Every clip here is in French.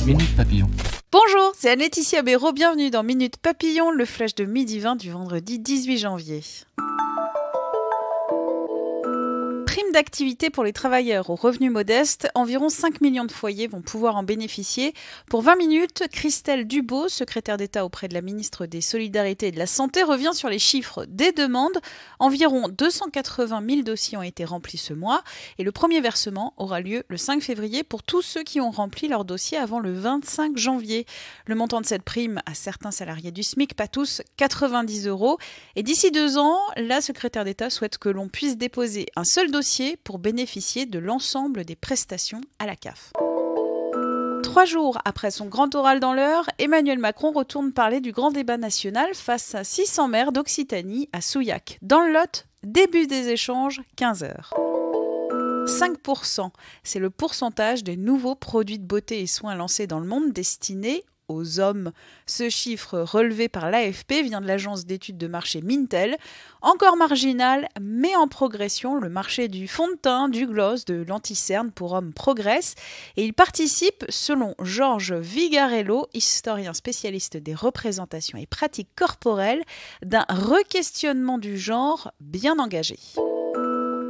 Minute Papillon. Bonjour, c'est Anne-Laetitia Béraud, bienvenue dans Minute Papillon, le flash de midi 20 du vendredi 18 janvier. Prime d'activité pour les travailleurs aux revenus modestes, environ 5 millions de foyers vont pouvoir en bénéficier. Pour 20 minutes, Christelle Dubos, secrétaire d'État auprès de la ministre des Solidarités et de la Santé, revient sur les chiffres des demandes. Environ 280 000 dossiers ont été remplis ce mois et le premier versement aura lieu le 5 février pour tous ceux qui ont rempli leur dossier avant le 25 janvier. Le montant de cette prime à certains salariés du SMIC, pas tous, 90 €. Et d'ici 2 ans, la secrétaire d'État souhaite que l'on puisse déposer un seul dossier pour bénéficier de l'ensemble des prestations à la CAF. 3 jours après son grand oral dans l'Eure, Emmanuel Macron retourne parler du grand débat national face à 600 maires d'Occitanie à Souillac. Dans le Lot, début des échanges, 15 h. 5%, c'est le pourcentage des nouveaux produits de beauté et soins lancés dans le monde destinés aux hommes. Ce chiffre relevé par l'AFP vient de l'agence d'études de marché Mintel. Encore marginal, mais en progression, le marché du fond de teint, du gloss, de l'anti-cerne pour hommes progresse et il participe, selon Georges Vigarello, historien spécialiste des représentations et pratiques corporelles, d'un re-questionnement du genre bien engagé.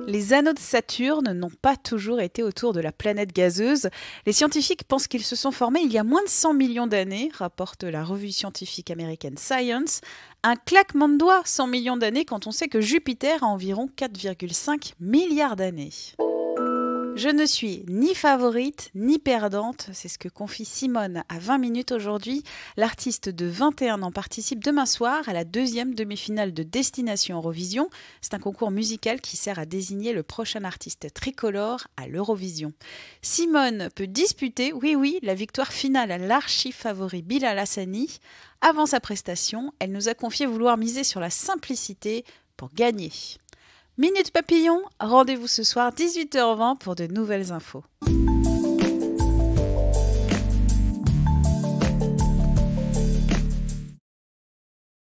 Les anneaux de Saturne n'ont pas toujours été autour de la planète gazeuse. Les scientifiques pensent qu'ils se sont formés il y a moins de 100 millions d'années, rapporte la revue scientifique américaine Science. Un claquement de doigts, 100 millions d'années, quand on sait que Jupiter a environ 4,5 milliards d'années. Je ne suis ni favorite ni perdante, c'est ce que confie Simone à 20 minutes aujourd'hui. L'artiste de 21 ans participe demain soir à la 2e demi-finale de Destination Eurovision. C'est un concours musical qui sert à désigner le prochain artiste tricolore à l'Eurovision. Simone peut disputer, oui, la victoire finale à l'archi-favori Bilal Hassani. Avant sa prestation, elle nous a confié vouloir miser sur la simplicité pour gagner. Minute Papillon, rendez-vous ce soir 18h20 pour de nouvelles infos.